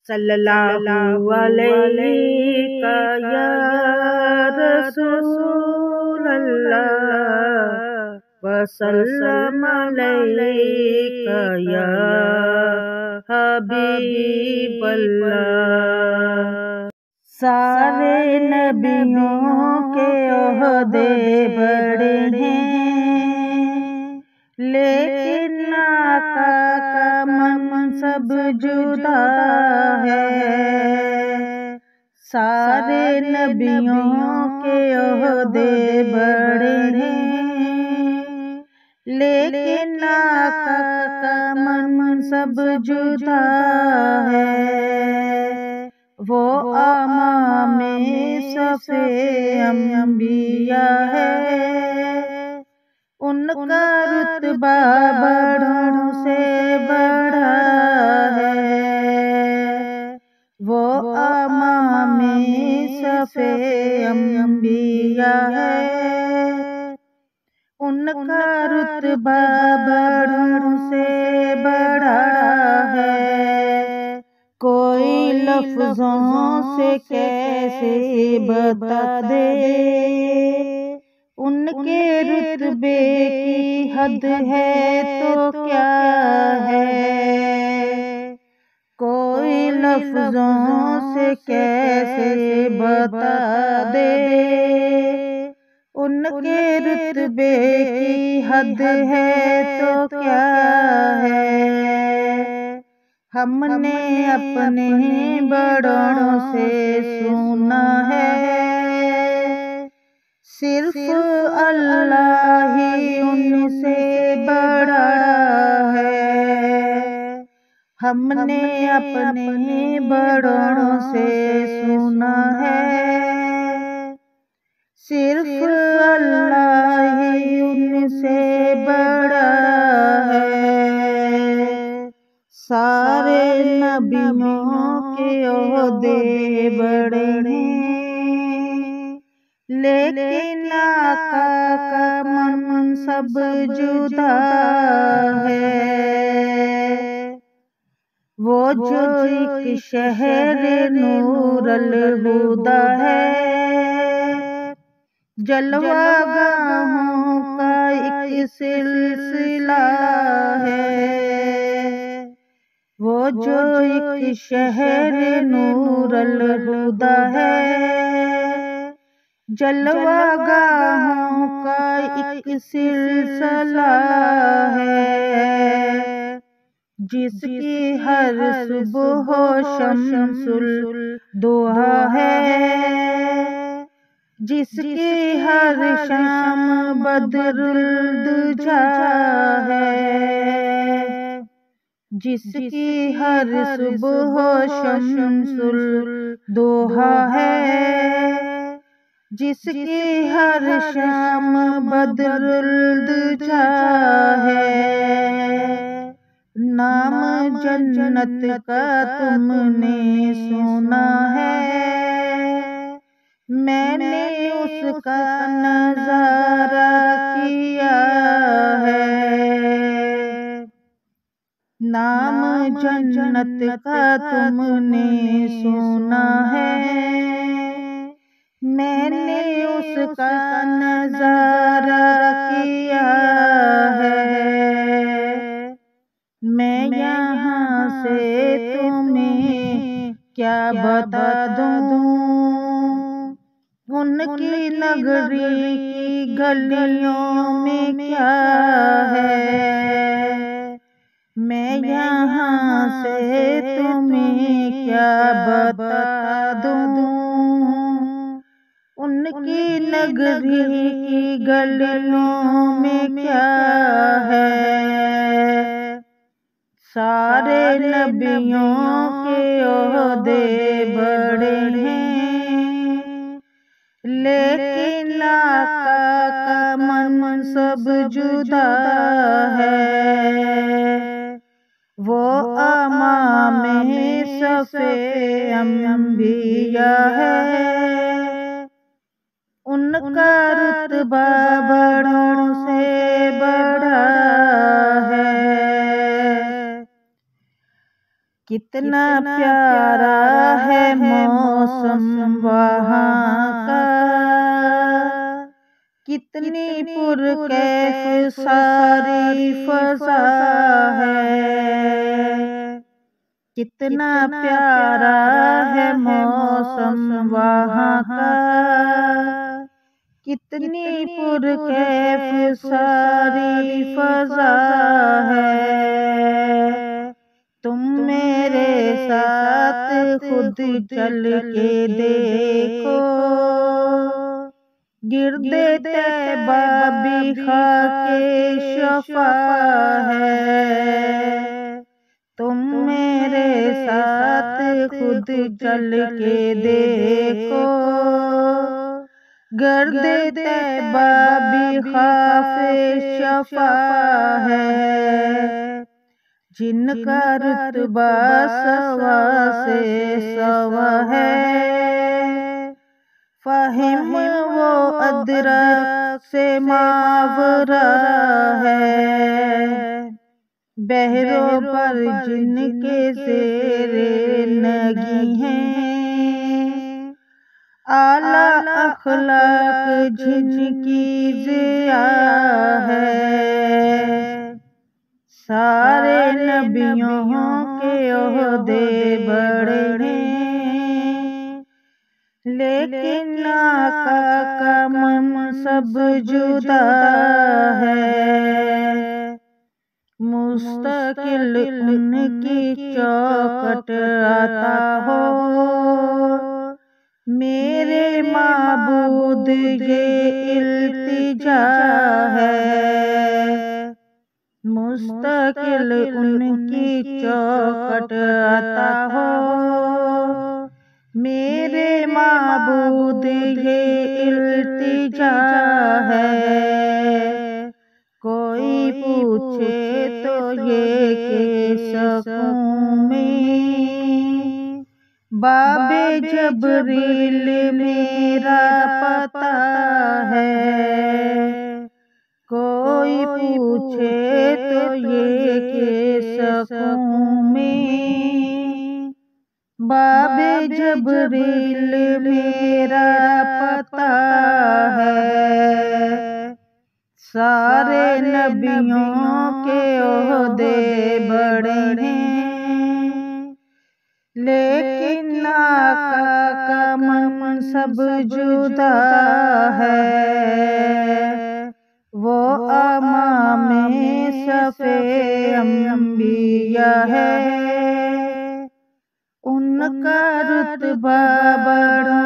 صلی اللہ علیہ یا رسول اللہ وسلم علیہ یا حبیب اللہ۔ سارے نبیوں کے عہدے بڑے ہیں، لیکن آقا کا منصب جدا ہے۔ سارے نبیوں کے عہدے بڑے ہیں، لیکن آقا کا منصب جدا ہے۔ وہ امام صف انبیاء ہے، ان کا رتبہ بڑوں سے بڑا ہے۔ وہ امام صف انبیاء ہے، ان کا رتبہ بڑوں سے بڑا ہے۔ کوئی لفظوں سے کیسے بتا دے ان کے رتبے کی حد ہے تو کیا ہے۔ کوئی لفظوں سے کیسے بتا دے ان کے رتبے کی حد ہے تو کیا ہے۔ ہم نے اپنے بڑوں سے سنا ہے، صرف اللہ ہی ان سے بڑا ہے۔ ہم نے اپنے بڑوں سے سنا ہے، صرف اللہ ہی ان سے بڑا ہے۔ سارے نبیوں کے عہدے بڑے ہیں، لیکن آقا کا منصب جدا ہے۔ وہ جو ایک شہر نور الہدیٰ ہے، جلوہ گاہوں کا ایک سلسلہ ہے۔ وہ جو ایک شہر نور الہدیٰ ہے، جلوہ گاہوں کا ایک سلسلہ ہے۔ جس کی ہر صبح شمس الضحیٰ ہے، جس کی ہر شام بدر الدجیٰ ہے۔ جس کی ہر صبح شمس الضحیٰ ہے، جس کی ہر شام بدر الدجیٰ ہے۔ نام جنت کا تم نے سنا ہے، میں نے اس کا نظارہ کیا ہے۔ نام جنت کا تم نے سنا ہے، میں نے اس کا نظارہ کیا ہے۔ میں یہاں سے تمہیں کیا بتا دوں، ان کی نگری کی گلیوں میں کیا ہے۔ میں یہاں سے تمہیں کیا بتا دوں، ان کی نگری کی گلیوں میں کیا ہے۔ سارے نبیوں کے عہدے بڑے ہیں، لیکن آقا کا منصب جدا ہے۔ وہ امام صف انبیاء ہے، ان کا رتبہ بڑوں سے بڑا ہے۔ کتنا پیارا ہے موسم وہاں کا، کتنی پرکیف ساری فضا ہے، کتنا پیارا ہے موسم وہاں کا، کتنی پرکیف ساری فضا ہے۔ تم میرے ساتھ خود چل کے دیکھو، گردِ طیبہ بھی خاکِ شفا ہے۔ تم میرے ساتھ خود چل کے دیکھو، گردِ طیبہ بھی خاکِ شفا ہے۔ جن کا رتبہ سوا سے سوا ہے، فہم وہ ادرک سے ماورا ہے۔ بحروں پر جن کے زیر نگی ہیں، اعلیٰ اخلاق جن کی ضیا ہے۔ سارے نبیوں کے عہدے بڑے ہیں، لیکن آقا کا منصب جدا ہے۔ مستقل ان کی چوکھٹ عطا ہو، میرے معبود یہ التجا ہے۔ مستقل ان کی چوکھٹ عطا ہو، میرے معبود یہ التجا ہے۔ کوئی پوچھے تو یہ کہ سکوں میں باب جبریل میرا پتہ ہے۔ کوئی پوچھے تو یہ کہ سکوں میں باب جبریل میرا پتہ ہے۔ سارے نبیوں کے عہدے بڑے ہیں، لیکن آقا کا منصب جدا ہے۔ وہ امام صف انبیاء ہے، ان کا رتبہ بڑا